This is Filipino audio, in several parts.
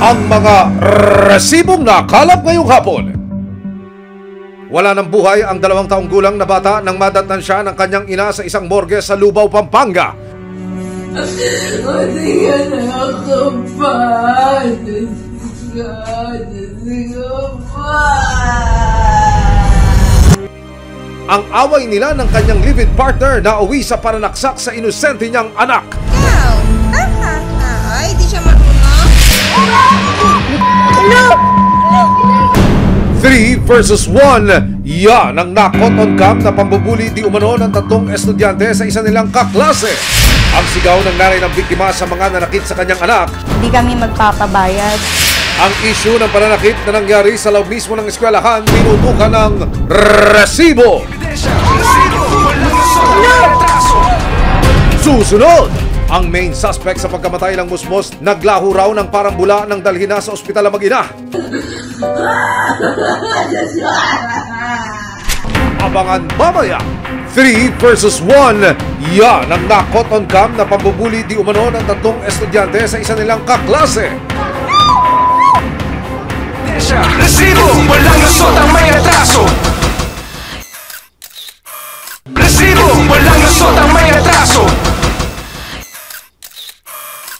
ang mga resibong nakalap ngayong hapon. Wala ng buhay ang 2 taong gulang na bata nang madatnan siya ng kanyang ina sa isang morgue sa Lubao, Pampanga. Ang away nila ng kanyang live-in partner na uwi sa pananaksak sa inosente niyang anak. Ay, di siya marunong. 3 versus 1. Yan ang nakot on cam na pambubuli di umano ng 3 estudyante sa isa nilang kaklase. Ang sigaw ng nanay ng biktima sa mga nanakit sa kanyang anak. Hindi kami magpapabayad. Ang issue ng pananakit na nangyari sa loob mismo ng eskwelahan, tinutukan ng resibo. Susunod, ang main suspect sa pagkamatay ng musmos naglaho raw ng parang bula nang dalhin na sa ospital ang mag-ina. Abangan mamaya. 3 versus 1. Yan ang nakot on cam na pambubuli di umano ng 3 estudyante sa isa nilang kaklase. Resibo, walang lusot ang may atraso. Resibo, walang lusot ang may atraso.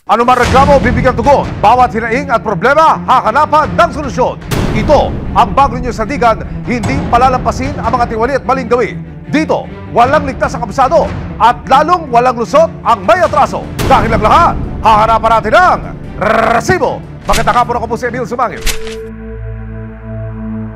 Ano man reklamo, bibigyan tugon. Bawat hinaing at problema, hakanapan ng solusyon. Ito ang bago ninyo sandigan, hindi palalampasin ang mga tiwali at maling gawi. Dito, walang ligtas ang kabisado at lalong walang lusot ang may atraso. Dahil ang lahat, hakanapan natin ang resibo. Magandang hapon, ako po si Emil Sumangil.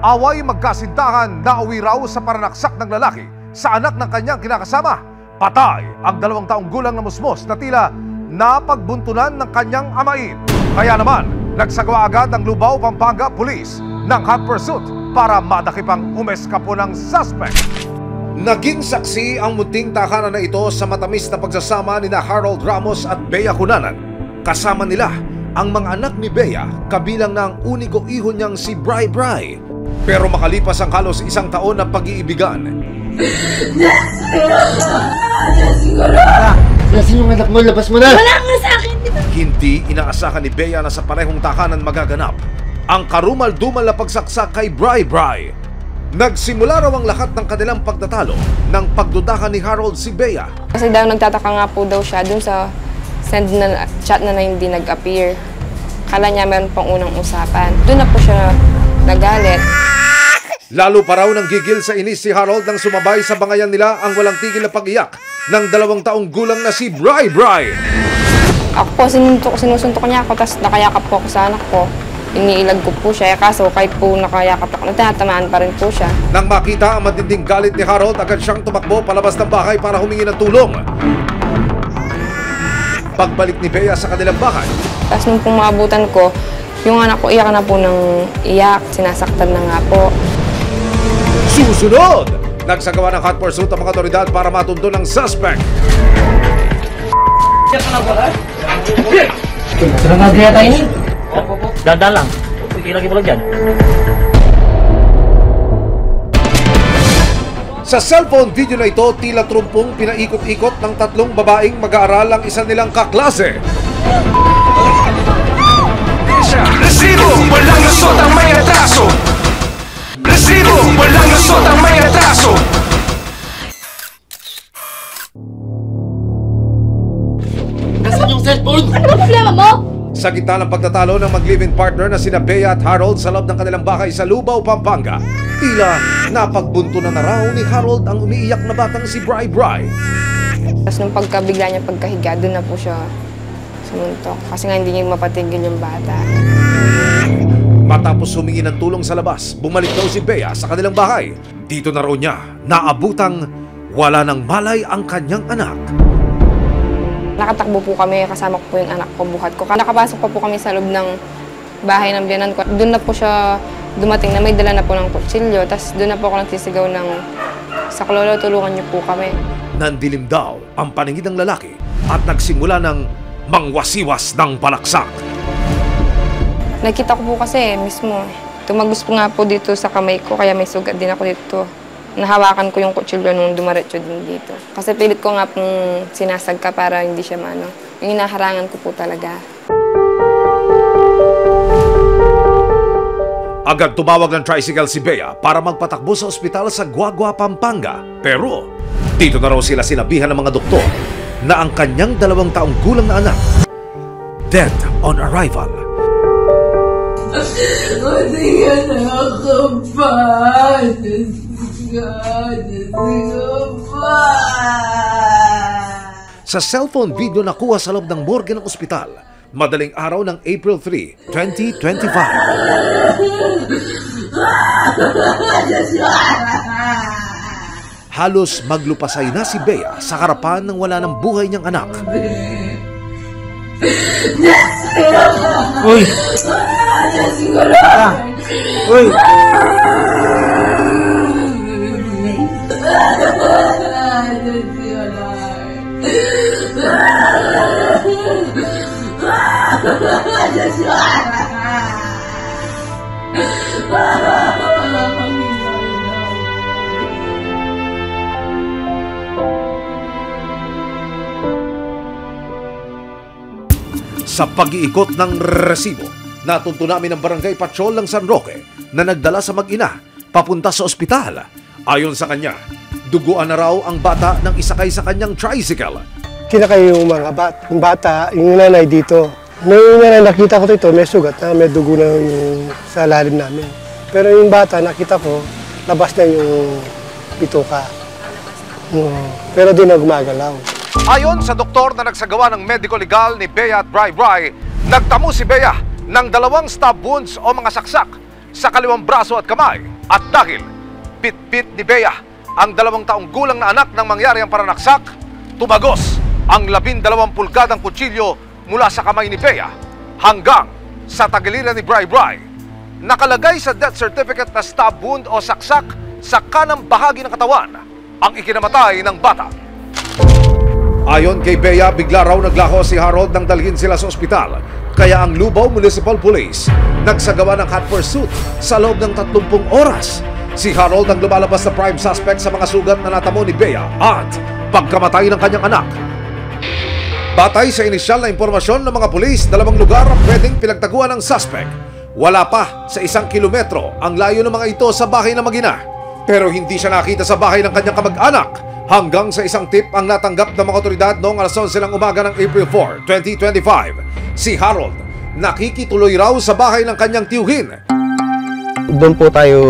Away magkasintahan na uwi raw sa paranaksak ng lalaki sa anak ng kanyang kinakasama. Patay ang 2 taong gulang na musmos na tila napagbuntunan ng kanyang amain. Kaya naman, nagsagawa agad ang Lubao, Pampanga Police ng hot pursuit para madakipang umeskapo ng suspect. Naging saksi ang munting tahanan na ito sa matamis na pagsasama ni Harold Ramos at Bea Cunanan. Kasama nila ang mga anak ni Bea, kabilang ng unigo iho niyang si Bri Bri. Pero makalipas ang halos 1 taon ng pag-iibigan, Nasaan yung anak mo? Labas mo na! Wala nga sa akin, di ba? hindi inaasahan ni Bea na sa parehong tahanan magaganap ang karumal-dumal na pagsaksak kay Bri Bri. Nagsimula raw ang lahat ng kanilang pagtatalo nang pagdudahan ni Harold si Bea. Kasi daw nagtataka nga po daw siya dun sa send na chat na hindi nag-appear. Kala niya meron pang unang usapan. Doon na po siya nagalit. Lalo pa raw nang gigil sa inis si Harold nang sumabay sa bangayan nila ang walang tigil na pag-iyak ng 2 taong gulang na si Bri Bri. Ako po, sinusuntok niya ako, tapos nakayakap po ako sa anak ko. Iniilag ko po siya, kaso kahit po nakayakap ako, natatamaan pa rin po siya. Nang makita ang matinding galit ni Harold, agad siyang tumakbo palabas ng bahay para humingi ng tulong. Pagbalik ni Bea sa kanilang bahay, Tapos nung pumaabutan ko, yung anak ko iyak na po ng iyak, sinasaktan na nga po. susunod! Nagsagawa ng hot pursuit ang mga otoridad para matundo ng suspect. Sarang nga kaya tayo ni? Dandan lang. Sige lagi mo lang dyan. Sa cellphone video na ito, tila trumpong pinaikot-ikot ng 3 babaeng mag-aaral ang isa nilang kaklase. Resibo, walang lusot ang may atraso. Resibo, walang lusot ang may atraso. Nasaan yung cellphone? Ano ba problema mo? Sa gitna ng pagtatalo ng mag-live-in partner na sina Bea at Harold sa loob ng kanilang bahay sa Lubao, Pampanga, tila napagbuntunan na raw ni Harold ang umiiyak na batang si Bri Bri. Tapos nung pagkabigla niya pagkahiga, doon na po siya sumuntok. Kasi nga hindi niya mapatigil yung bata. Matapos humingi ng tulong sa labas, bumalik daw si Bea sa kanilang bahay. Dito na raw niya naabutang wala nang malay ang kanyang anak. Nakatakbo po kami, kasama ko po yung anak ko, buhat ko. Nakapasok pa po kami sa loob ng bahay ng biyanan ko. Doon na po siya dumating na may dala na po ng kutsilyo. Tapos doon na po ako nagsisigaw ng, "Saklolo, tulungan niyo po kami." Nandilim daw ang paningid ng lalaki at nagsimula ng mangwasiwas ng palaksak. Nakita ko po kasi mismo. Tumagos po nga po dito sa kamay ko, kaya may sugat din ako dito. Nahawakan ko yung kutsilyo nung dumaretso din dito. Kasi pilit ko nga pong sinasagka para hindi siya maano. Yung hinaharangan ko po talaga. Agad tumawag ng tricycle si Bea para magpatakbo sa ospital sa Guagua, Pampanga. Pero dito na raw sila sinabihan ng mga doktor na ang kanyang 2 taong gulang na anak dead on arrival. Sa cellphone video na kuha sa loob ng morgue ng ospital, madaling araw ng April 3, 2025. Halos maglupasay na si Bea sa harapan ng wala ng buhay niyang anak. Uy! Uy! Sa pag-iikot ng resibo, natunto namin ang barangay patrol ng San Roque na nagdala sa mag-ina papunta sa ospital. Ayon sa kanya, duguan na raw ang bata nang isakay sa kanyang tricycle. Kinakay yung mga bata, yung nanay dito. Nung nakita ko ito, may sugat na, may dugo na yung sa lalim namin. Pero yung bata, nakita ko, labas na yung bituka. Pero di na gumagalaw. Ayon sa doktor na nagsagawa ng medical legal ni Bea at Bri, nagtamo si Bea ng 2 stab wounds o mga saksak sa kaliwang braso at kamay. At dahil bit-bit ni Bea ang 2 taong gulang na anak nang mangyari ang paranaksak, tumagos ang 12 pulgadang kutsilyo mula sa kamay ni Bea hanggang sa tagiliran ni Bri. Nakalagay sa death certificate na stab wound o saksak sa kanang bahagi ng katawan ang ikinamatay ng bata. Ayon kay Bea, bigla raw naglaho si Harold nang dalhin sila sa ospital. Kaya ang Lubao Municipal Police nagsagawa ng hot pursuit sa loob ng 30 oras. Si Harold ang lumalabas na prime suspect sa mga sugat na natamo ni Bea at pagkamatay ng kanyang anak. Batay sa inisyal na impormasyon ng mga pulis, 2 lugar ang pwedeng pinagtaguan ng suspect. Wala pa sa 1 kilometro ang layo ng mga ito sa bahay ng mag-ina. Pero hindi siya nakita sa bahay ng kanyang kamag-anak hanggang sa isang tip ang natanggap ng mga otoridad noong alas 11 ng umaga ng April 4, 2025. Si Harold nakikituloy raw sa bahay ng kanyang tiyuhin. Doon po tayo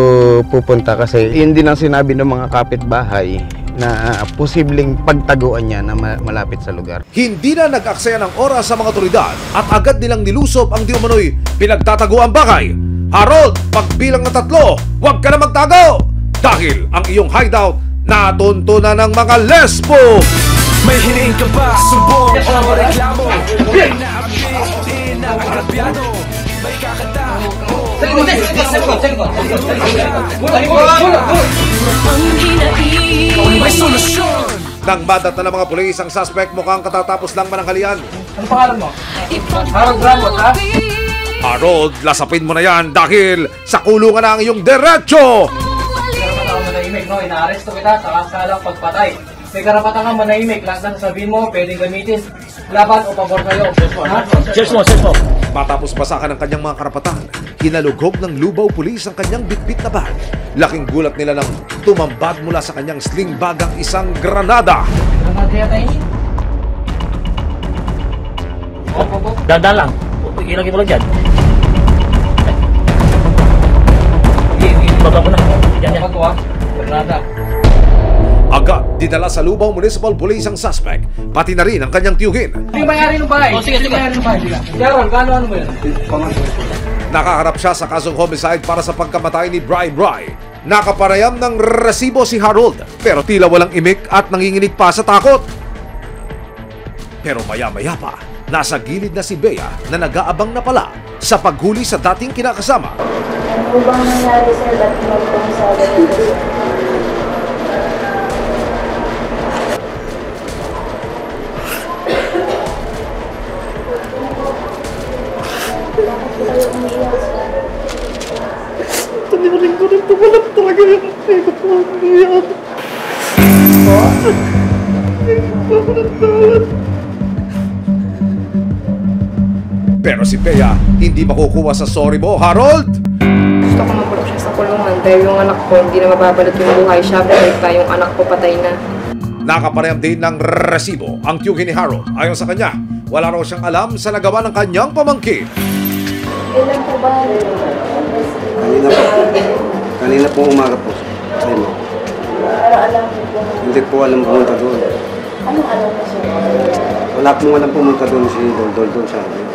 pupunta kasi yun din ang sinabi ng mga kapitbahay na posibleng pagtaguan niya na malapit sa lugar. Hindi na nag-aksaya ng oras sa mga otoridad at agad nilang nilusob ang di umano'y pinagtataguang bahay. Harold, pagbilang ng 3, huwag ka na magtago! Dahil ang iyong hideout natuntunan ng mga lesbo! May hiniing ka ba? Sumbong o reklamo? May naabis, inaagrabyado. May kakanta may solusyon. Nang madata ng mga pulis ang suspect, mukhang katatapos lang mananghalian. Ano pangalan mo? Harold Ramos, ha? Harold, lasapin mo na yan dahil sa kulungan na ang iyong diretsyo! May karapatan ka manahimik, no? Inaaresto kita sa kasalang pagpatay. May karapatan ka manahimik. Lahat na sasabihin mo, pwedeng gamitin laban o pabor kayo. Cheers mo. Matapos basakan ang kanyang mga karapatan, hinalughog ng Lubao Police ang kanyang bitbit na bag. Laking gulat nila nang tumambad mula sa kanyang sling bag ang isang granada. Dandan lang. Ilagay mo lang dyan. Baba ko na. Yan. Granada. Agad dinala sa Lubao Municipal Police ang suspect, pati na rin ang kanyang tiyuhin. Yung may-ari ng bahay. Sige. May-ari ng bahay. Sharon, ano mo yun? Nakaharap siya sa kasong homicide para sa pagkamatay ni Bri. Nakaparayam ng resibo si Harold, pero tila walang imik at nanginginig pa sa takot. Pero maya-maya pa, nasa gilid na si Bea na nag-aabang na pala sa paghuli sa dating kinakasama. Ano bang nangyari sir? Ba't magpang sa ganito sir? Tanirin ko rin tumalap talaga yung ego ko. Pero si Bea hindi makukuha sa sorry mo, Harold! Gusto Pero yung anak ko, hindi na mababalot yung buhay siya. Pero yung anak ko patay na. Nakapareham din ng resibo ang tiyuhin ni Harold. Ayon sa kanya, wala raw siyang alam sa nagawa ng kanyang pamangkin. Ilan po ba? Kanina po umaga po. Ayun. Pero alam mo po. Hindi po alam pumunta doon. Anong alam mo siya? Wala pong alam pumunta doon si Dol doon sa akin.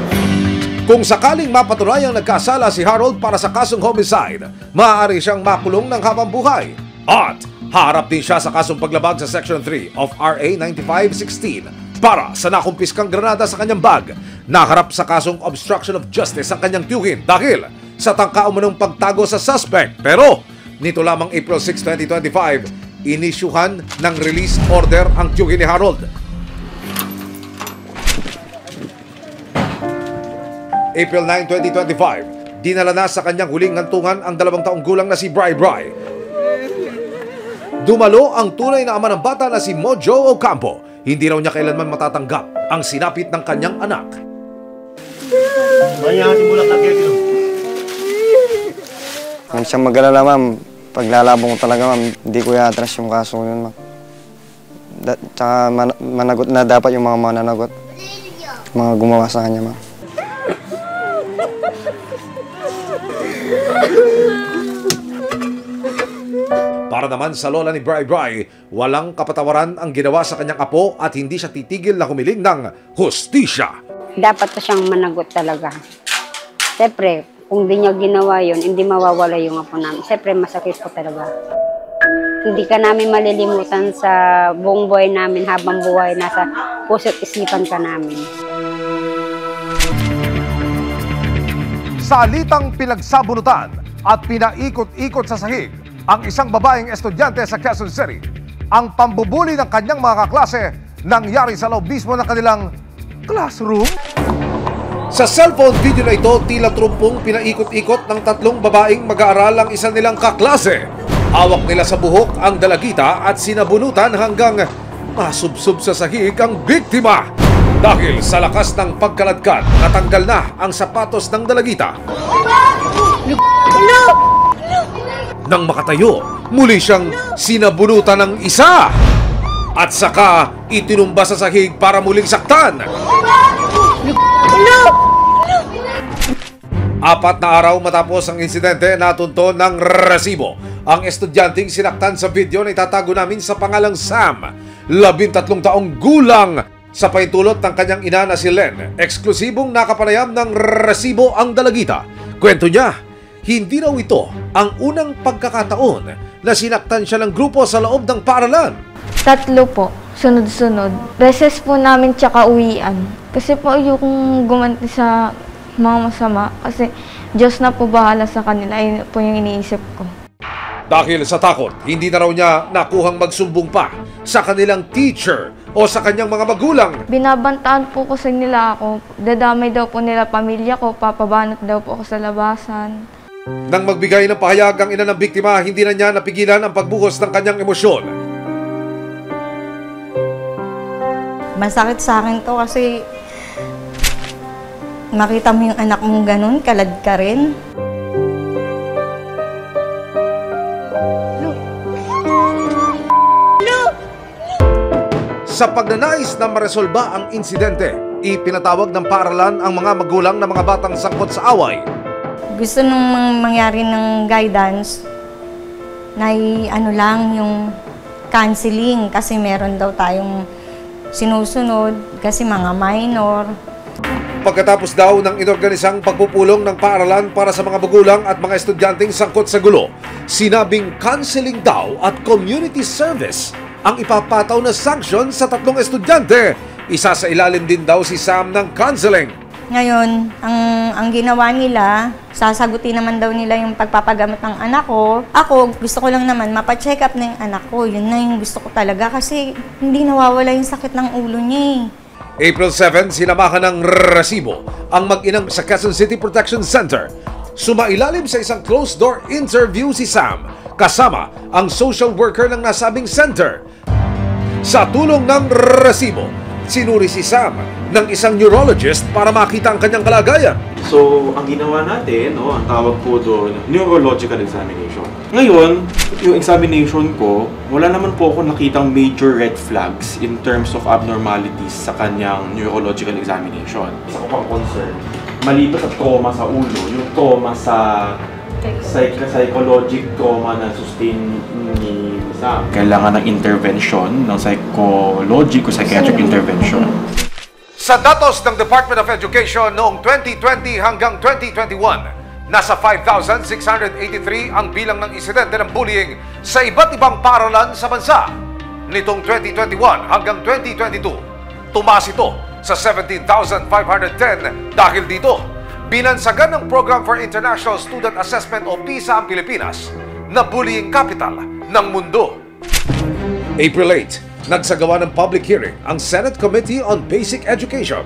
Kung sakaling mapatunayang nagkasala si Harold para sa kasong homicide, maaari siyang makulong ng habang buhay. At harap din siya sa kasong paglabag sa Section 3 of RA 9516 para sa nakumpiskang granada sa kanyang bag. Naharap sa kasong obstruction of justice ang kanyang tiyuhin dahil sa tangka umanong pagtago sa suspect. Pero nito lamang April 6, 2025, inisyuhan ng release order ang tiyuhin ni Harold. April 9, 2025, dinala na sa kanyang huling hantungan ang 2 taong gulang na si Bri Bri. Dumalo ang tunay na ama ng bata na si Mojo Ocampo. Hindi raw niya kailanman matatanggap ang sinapit ng kanyang anak. Huwag siyang mag-alala, ma'am. Paglalabong ko talaga, ma'am, hindi ko i-atras yung kaso yun, ma'am. Tsaka managot na dapat yung mga mananagot. Mga gumawa sa kanya, ma'am. Para naman sa lola ni Bri Bri, walang kapatawaran ang ginawa sa kanyang apo at hindi siya titigil na humiling ng hustisya. Dapat pa siyang managot talaga. Siyempre, kung di niya ginawa yun, hindi mawawala yung apo namin. Siyempre, masakit po talaga. Hindi ka namin malilimutan sa buong buhay namin habang buhay. Nasa puso't isipan ka namin. Sa alitang pinagsabunutan at pinaikot-ikot sa sahig ang isang babaeng estudyante sa Quezon City, ang pambubuli ng kanyang mga kaklase nangyari sa loob mismo ng kanilang classroom. Sa cellphone video na ito, tila trumpong pinaikot-ikot ng 3 babaeng mag-aaral ang isa nilang kaklase. Hawak nila sa buhok ang dalagita at sinabunutan hanggang masubsob sa sahig ang biktima. Dahil sa lakas ng pagkaladkad, natanggal na ang sapatos ng dalagita. Nang makatayo, muli siyang sinabunutan ng isa. At saka itinumba sa sahig para muling saktan. 4 na araw matapos ang insidente, natunto ng resibo ang estudyanteng sinaktan sa video na itatago namin sa pangalang Sam, 13 taong gulang. Sa paintulot ng kanyang ina na si Len, eksklusibong nakapanayam ng resibo ang dalagita. Kwento niya, hindi raw ito ang unang pagkakataon na sinaktan siya ng grupo sa loob ng paaralan. 3 po, sunod-sunod. Recess po namin tsaka uwian. Kasi po yung gumanti sa mga masama. Kasi Diyos na po bahala sa kanila. Ayun po yung iniisip ko. Dahil sa takot, hindi na raw niya nakuhang magsumbong pa sa kanilang teacher o sa kanyang mga magulang. Binabantaan po kasi nila ako. Dadamay daw po nila pamilya ko. Papabanat daw po ako sa labasan. Nang magbigay ng pahayag ang ina ng biktima, hindi na niya napigilan ang pagbuhos ng kanyang emosyon. Masakit sa akin to kasi makita mo yung anak mong ganun, kalad ka rin. Sa pagnanais na maresolba ang insidente, ipinatawag ng paaralan ang mga magulang ng mga batang sangkot sa away. Gusto nung mangyari ng guidance na ano lang yung counseling kasi meron daw tayong sinusunod kasi mga minor. Pagkatapos daw ng inorganisang pagpupulong ng paaralan para sa mga magulang at mga estudyanteng sangkot sa gulo, sinabing counseling daw at community service ang ipapataw na sanction sa 3 estudyante. Isa sa ilalim din daw si Sam ng counseling. Ngayon, ang ginawa nila, sasagutin naman daw nila yung pagpapagamot ng anak ko. Ako, gusto ko lang naman mapacheck up na yung anak ko. Yun na yung gusto ko talaga kasi hindi nawawala yung sakit ng ulo niya eh. April 7, sinamahan ng resibo ang mag-inang sa Quezon City Protection Center. Sumailalim sa isang closed-door interview si Sam, kasama ang social worker ng nasabing center. Sa tulong ng resibo, sinuri si Sam ng isang neurologist para makita ang kanyang kalagayan. So, ang ginawa natin, ang tawag po doon, neurological examination. Ngayon, yung examination ko, wala naman po ako nakitang major red flags in terms of abnormalities sa kanyang neurological examination. Isa ko pang concern, maliban sa trauma sa ulo, yung trauma sa psychologic trauma na sustain ni Sam. Kailangan ng intervention, ng psychologic o psychiatric intervention. Sa datos ng Department of Education noong 2020 hanggang 2021, nasa 5,683 ang bilang ng insidente ng bullying sa iba't ibang paaralan sa bansa. Nitong 2021 hanggang 2022, tumaas ito sa 17,510 dahil dito, binansagan ng Program for International Student Assessment o PISA ang Pilipinas na bullying capital ng mundo. April 8, nagsagawa ng public hearing ang Senate Committee on Basic Education.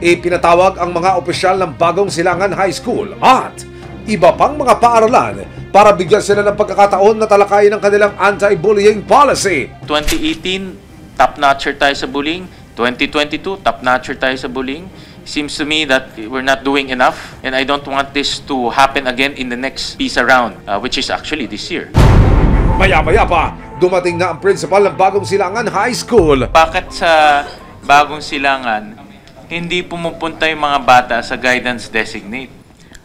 Ipinatawag ang mga opisyal ng Bagong Silangan High School at iba pang mga paaralan para bigyan sila ng pagkakataon na talakayin ang kanilang anti-bullying policy. 2018, top-notcher tayo sa bullying. 2022, top-notcher tayo sa bullying. Seems to me that we're not doing enough, and I don't want this to happen again in the next PISA round, which is actually this year. Maya-maya pa, dumating na ang principal ng Bagong Silangan High School. Bakit sa Bagong Silangan, hindi pumupunta yung mga bata sa guidance designate?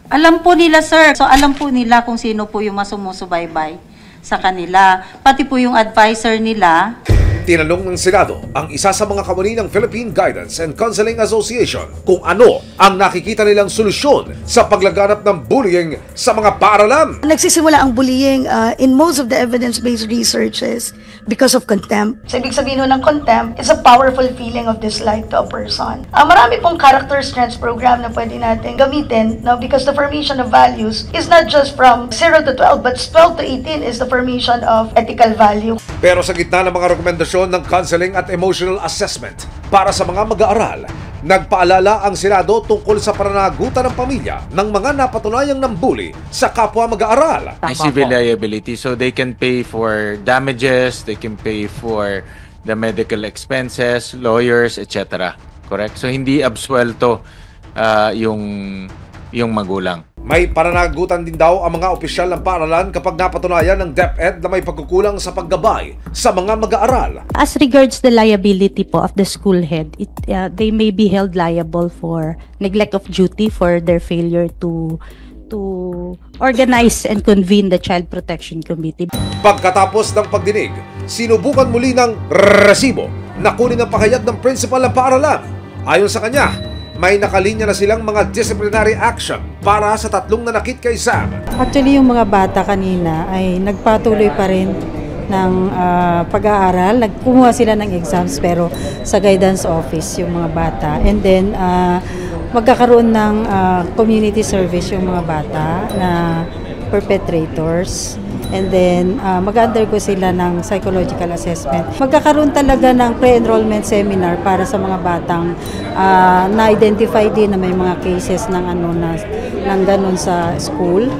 Alam po nila, sir. So, alam po nila kung sino po yung masumusubaybay sa kanila. Pati po yung advisor nila. Tinanong ng Senado ang isa sa mga kawani ng Philippine Guidance and Counseling Association kung ano ang nakikita nilang solusyon sa paglaganap ng bullying sa mga paaralan. Nagsisimula ang bullying in most of the evidence-based researches because of contempt. So, ibig sabihin ng contempt is a powerful feeling of dislike to a person. Marami pong character strengths program na pwede natin gamitin because the formation of values is not just from 0 to 12 but 12 to 18 is the formation of ethical value. Pero sa gitna ng mga rekomendasyon ng counseling at emotional assessment para sa mga mag-aaral, nagpaalala ang Senado tungkol sa pananagutan ng pamilya ng mga napatunayang nambuli sa kapwa mag-aaral. May civil liability, so they can pay for damages, they can pay for the medical expenses, lawyers, etc. Correct? So hindi absuelto yung magulang. May pananagutan din daw ang mga opisyal ng paaralan kapag napatunayan ng DepEd na may pagkukulang sa paggabay sa mga mag-aaral. As regards the liability po of the school head, they may be held liable for neglect of duty for their failure to organize and convene the Child Protection Committee. Pagkatapos ng pagdinig, sinubukan muli ng resibo na kunin ang pahayag ng principal ng paaralan. Ayon sa kanya, may nakalinya na silang mga disciplinary action para sa tatlong nanakit kay Sam. Actually, yung mga bata kanina ay nagpatuloy pa rin ng pag-aaral. Nagkumuha sila ng exams pero sa guidance office yung mga bata. And then, magkakaroon ng community service yung mga bata na perpetrators. And then, mag-undergo sila ng psychological assessment. Magkakaroon talaga ng pre-enrollment seminar para sa mga batang na-identify din na may mga cases ng ganun sa school.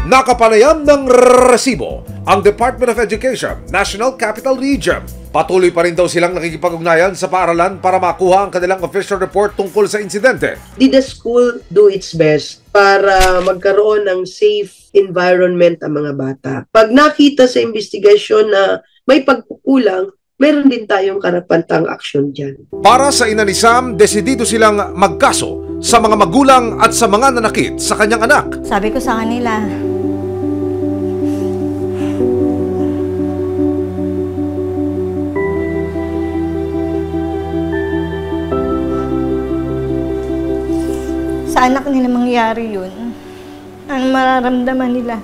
Nakapanayam ng resibo ang Department of Education, National Capital Region. Patuloy pa rin daw silang nakikipag-ugnayan sa paaralan para makuha ang kanilang official report tungkol sa insidente. Did the school do its best para magkaroon ng safe environment ang mga bata? Pag nakita sa investigasyon na may pagkukulang, meron din tayong karapatang aksyon dyan. Para sa ina ni Sam, desidido silang magkaso sa mga magulang at sa mga nanakit sa kanyang anak. Sabi ko sa kanila, sa anak nila mangyari yun, ang mararamdaman nila.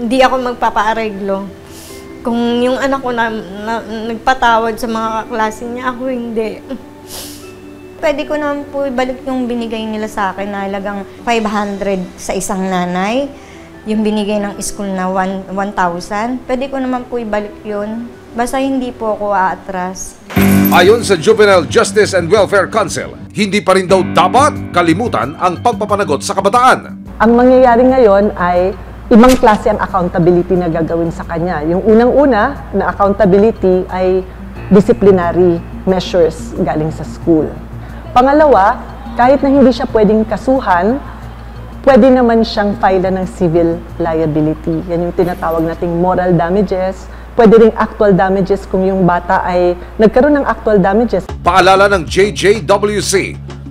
Hindi ako magpapaareglo. Kung yung anak ko na nagpatawad sa mga kaklase niya, ako hindi. Pwede ko naman po ibalik yung binigay nila sa akin na halagang 500 sa isang nanay. Yung binigay ng school na 1,000. Pwede ko naman po ibalik yun. Basta hindi po ako aatras. Ayon sa Juvenile Justice and Welfare Council, hindi pa rin daw dapat kalimutan ang pagpapanagot sa kabataan. Ang mangyayari ngayon ay ibang klase ang accountability na gagawin sa kanya. Yung unang-una na accountability ay disciplinary measures galing sa school. Pangalawa, kahit na hindi siya pwedeng kasuhan, pwede naman siyang file ng civil liability. Yan yung tinatawag nating moral damages. Pwede ring actual damages kung yung bata ay nagkaroon ng actual damages. Paalala ng JJWC,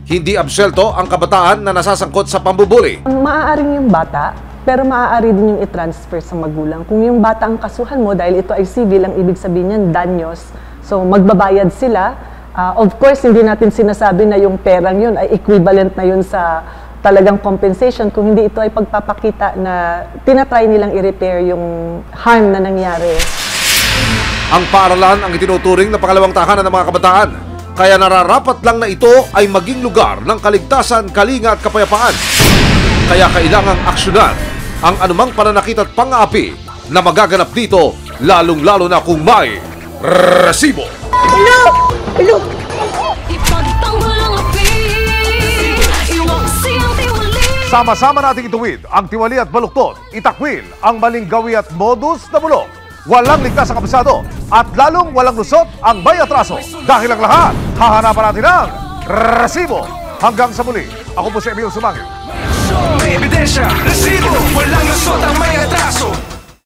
hindi absuelto ang kabataan na nasasangkot sa pambubuli. Maaaring yung bata, pero maaari din yung i-transfer sa magulang. Kung yung bata ang kasuhan mo, dahil ito ay civil, ang ibig sabihin niyan, danyos. So magbabayad sila. Of course, hindi natin sinasabi na yung perang yun ay equivalent na yun sa talagang compensation. Kung hindi, ito ay pagpapakita na tinatry nilang i-repair yung harm na nangyari. Ang paaralan ang itinuturing na pangalawang tahanan ng mga kabataan. Kaya nararapat lang na ito ay maging lugar ng kaligtasan, kalinga at kapayapaan. Kaya kailangang aksyonan ang anumang pananakit at pang-aapi na magaganap dito, lalong-lalo na kung may resibo. Hello! Hello! Sama-sama nating ituwid ang tiwali at baluktot, itakwil ang maling gawi at modus na bulok. Walang ligtas ang kabisado at lalong walang lusot ang may atraso. Dahil ang lahat, hahanapan natin ang resibo. Hanggang sa muli, ako po si Emil Sumangil. May ebidensya, resibo, walang lusot ang may atraso.